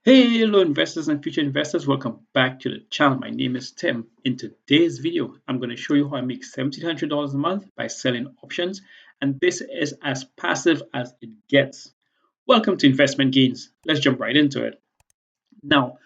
Hey, hello investors and future investors. Welcome back to the channel. My name is Tim. In today's video, I'm going to show you how I make $1,700 a month by selling options. And this is as passive as it gets. Welcome to Investment Gains. Let's jump right into it. Now,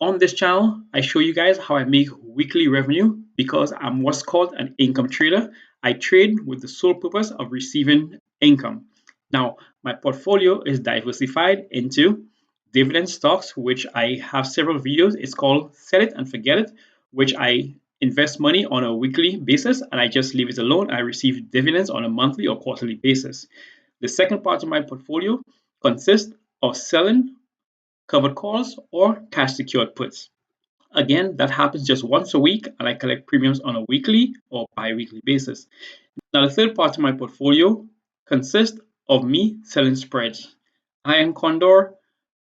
on this channel, I show you guys how I make weekly revenue because I'm what's called an income trader. I trade with the sole purpose of receiving income. Now, my portfolio is diversified into dividend stocks, which I have several videos. It's called Set It and Forget It, which I invest money on a weekly basis and I just leave it alone. I receive dividends on a monthly or quarterly basis. The second part of my portfolio consists of selling covered calls, or cash secured puts. Again, that happens just once a week, and I collect premiums on a weekly or bi weekly basis. Now, the third part of my portfolio consists of me selling spreads, iron condor,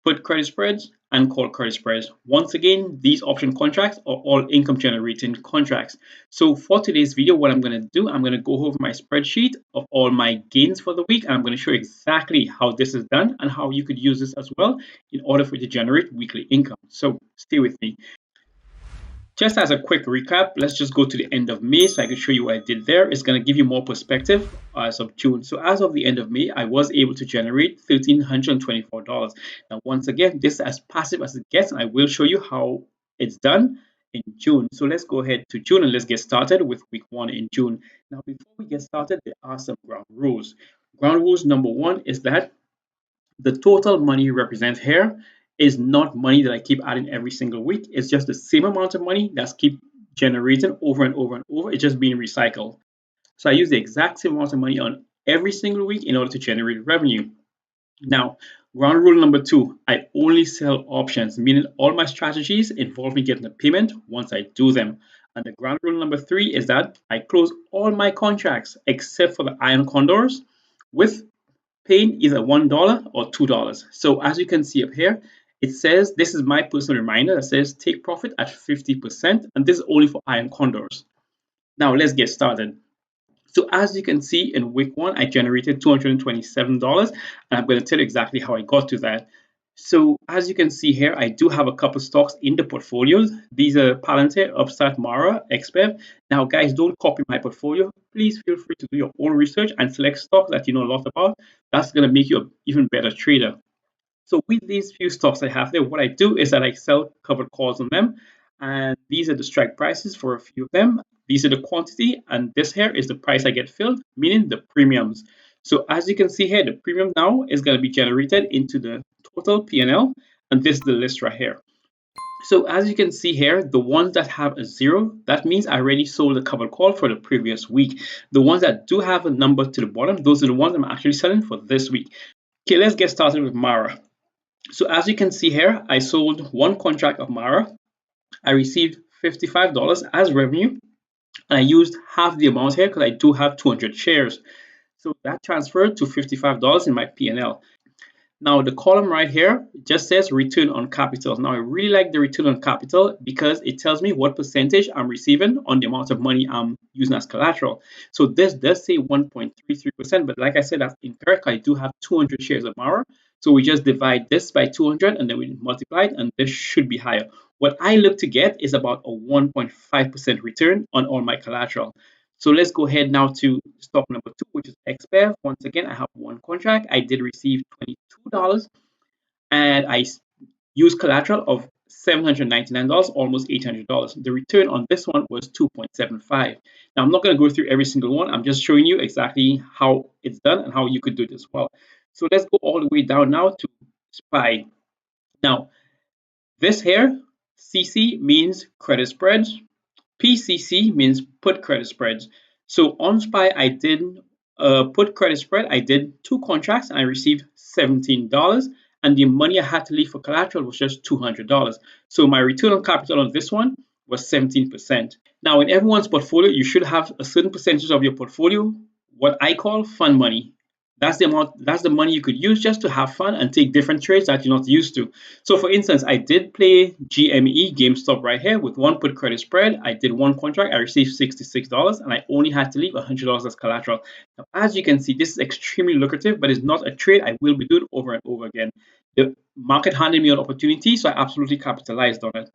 put credit spreads, and call credit spreads. Once again, these option contracts are all income generating contracts. So for today's video, what I'm going to do, I'm going to go over my spreadsheet of all my gains for the week. And I'm going to show you exactly how this is done and how you could use this as well in order for you to generate weekly income. So stay with me. Just as a quick recap, let's just go to the end of May so I can show you what I did there. It's going to give you more perspective as of June. So as of the end of May, I was able to generate $1,324. Now, once again, this is as passive as it gets, and I will show you how it's done in June. So let's go ahead to June and let's get started with week one in June. Now, before we get started, there are some ground rules. Ground rules number one is that the total money you represent here is not money that I keep adding every single week. It's just the same amount of money that's keep generating over and over and over. It's just being recycled. So I use the exact same amount of money on every single week in order to generate revenue. Now, ground rule number two, I only sell options, meaning all my strategies involve me getting a payment once I do them. And the ground rule number three is that I close all my contracts except for the iron condors with paying either $1 or $2. So as you can see up here, it says this is my personal reminder that says take profit at 50%, and this is only for iron condors. Now let's get started. So as you can see in week one, I generated $227, and I'm going to tell you exactly how I got to that. So as you can see here, I do have a couple stocks in the portfolios. These are Palantir, Upstart, Mara, XBEV. Now, guys, don't copy my portfolio. Please feel free to do your own research and select stocks that you know a lot about. That's going to make you an even better trader. So with these few stocks I have there, what I do is that I sell covered calls on them. And these are the strike prices for a few of them. These are the quantity, and this here is the price I get filled, meaning the premiums. So as you can see here, the premium now is going to be generated into the total P&L, and this is the list right here. So as you can see here, the ones that have a zero, that means I already sold a covered call for the previous week. The ones that do have a number to the bottom, those are the ones I'm actually selling for this week. Okay, let's get started with Mara. So as you can see here, I sold one contract of Mara. I received $55 as revenue, and I used half the amount here because I do have 200 shares. So that transferred to $55 in my P&L. Now the column right here just says return on capital. Now I really like the return on capital because it tells me what percentage I'm receiving on the amount of money I'm using as collateral. So this does say 1.33%, but like I said, that's incorrect. I do have 200 shares of Mara. So we just divide this by 200 and then we multiply it, and this should be higher. What I look to get is about a 1.5% return on all my collateral. So let's go ahead now to stock number two, which is XBEV. Once again, I have one contract. I did receive $22, and I used collateral of $799, almost $800. The return on this one was 2.75. Now, I'm not going to go through every single one. I'm just showing you exactly how it's done and how you could do it as well. So let's go all the way down now to SPY. Now, this here, CC means credit spreads. PCC means put credit spreads. So on SPY, I did put credit spread. I did two contracts and I received $17. And the money I had to leave for collateral was just $200. So my return on capital on this one was 17%. Now, in everyone's portfolio, you should have a certain percentage of your portfolio, what I call fun money. That's the amount, that's the money you could use just to have fun and take different trades that you're not used to. So for instance, I did play GME, GameStop right here with one put credit spread. I did one contract, I received $66 and I only had to leave $100 as collateral. Now, as you can see, this is extremely lucrative, but it's not a trade I will be doing over and over again. The market handed me an opportunity, so I absolutely capitalized on it.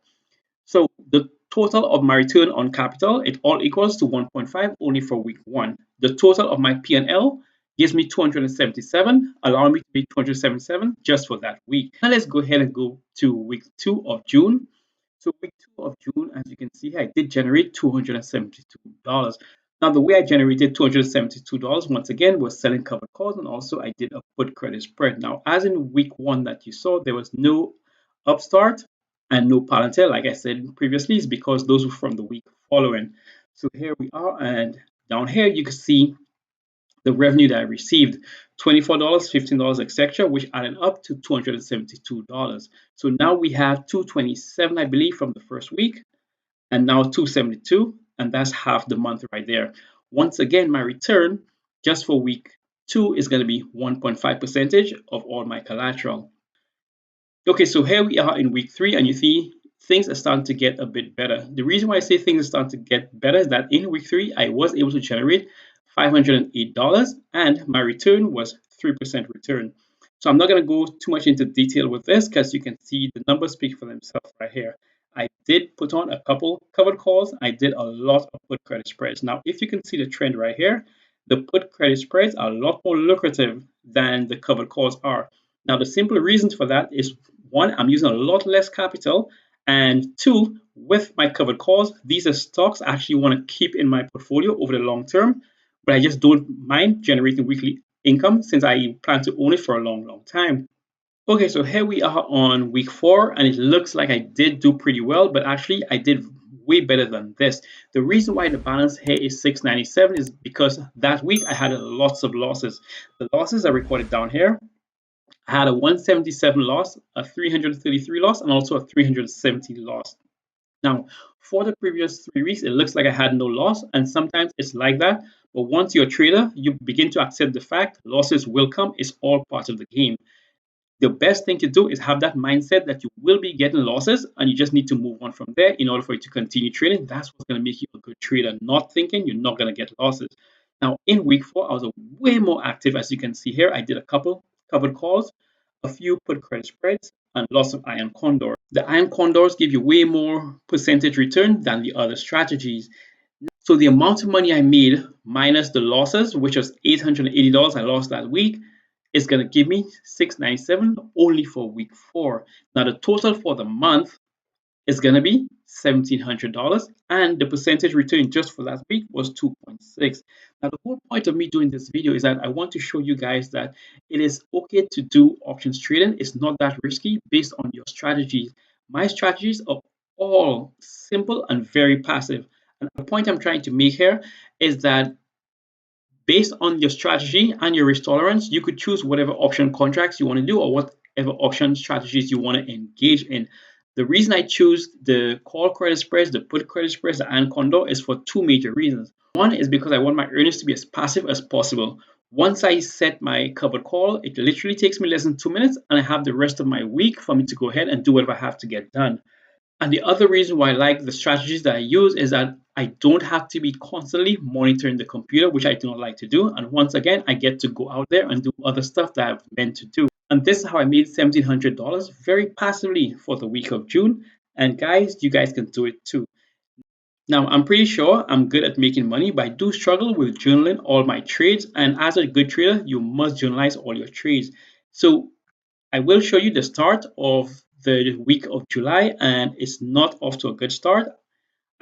So the total of my return on capital, it all equals to 1.5 only for week one. The total of my P&L gives me 277, allowing me to make 277 just for that week. Now let's go ahead and go to week 2 of June. So week 2 of June, as you can see here, I did generate $272. Now the way I generated $272 once again was selling covered calls, and also I did a put credit spread. Now as in week 1 that you saw, there was no upstart and no Palantir, like I said previously, is because those were from the week following. So here we are, and down here you can see the revenue that I received, $24, $15, etc., which added up to $272. So now we have 227, I believe, from the first week, and now 272, and that's half the month right there. Once again, my return just for week 2 is going to be 1.5 percentage of all my collateral. Okay, so here we are in week 3, and you see things are starting to get a bit better. The reason why I say things are starting to get better is that in week 3, I was able to generate $508, and my return was 3% return. So I'm not going to go too much into detail with this because you can see the numbers speak for themselves right here. I did put on a couple covered calls. I did a lot of put credit spreads. Now, if you can see the trend right here, the put credit spreads are a lot more lucrative than the covered calls are. Now, the simple reasons for that is one, I'm using a lot less capital, and two, with my covered calls, these are stocks I actually want to keep in my portfolio over the long term, but I just don't mind generating weekly income since I plan to own it for a long, long time. Okay, so here we are on week 4, and it looks like I did do pretty well, but actually I did way better than this. The reason why the balance here is 697 is because that week I had lots of losses. The losses are recorded down here. I had a 177 loss, a 333 loss, and also a 370 loss. Now, for the previous 3 weeks, it looks like I had no loss, and sometimes it's like that. But once you're a trader, you begin to accept the fact losses will come. It's all part of the game. The best thing to do is have that mindset that you will be getting losses and you just need to move on from there in order for you to continue trading. That's what's going to make you a good trader, not thinking you're not going to get losses. Now, in week 4, I was way more active. As you can see here, I did a couple covered calls, a few put credit spreads, and lots of iron condors. The iron condors give you way more percentage return than the other strategies. So the amount of money I made minus the losses, which was $880 I lost that week, is going to give me 697 only for week 4. Now the total for the month is going to be $1,700, and the percentage return just for last week was 2.6. Now the whole point of me doing this video is that I want to show you guys that it is okay to do options trading. It's not that risky based on your strategies. My strategies are all simple and very passive. And the point I'm trying to make here is that based on your strategy and your risk tolerance, you could choose whatever option contracts you want to do or whatever option strategies you want to engage in. The reason I choose the call credit spreads, the put credit spreads, and condo is for 2 major reasons. One is because I want my earnings to be as passive as possible. Once I set my covered call, it literally takes me less than 2 minutes, and I have the rest of my week for me to go ahead and do whatever I have to get done. And the other reason why I like the strategies that I use is that I don't have to be constantly monitoring the computer, which I do not like to do. And once again, I get to go out there and do other stuff that I've meant to do. And this is how I made $1,700 very passively for the week of June. And guys, you guys can do it too. Now, I'm pretty sure I'm good at making money, but I do struggle with journaling all my trades. And as a good trader, you must journalize all your trades. So I will show you the start of the week of July, and it's not off to a good start.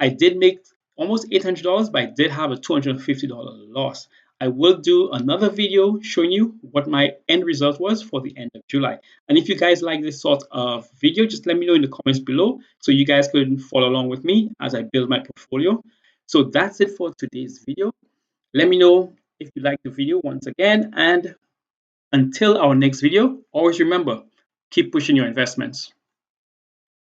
I did make almost $800, but I did have a $250 loss. I will do another video showing you what my end result was for the end of July. And if you guys like this sort of video, just let me know in the comments below so you guys can follow along with me as I build my portfolio. So that's it for today's video. Let me know if you like the video once again, and until our next video, always remember, keep pushing your investments.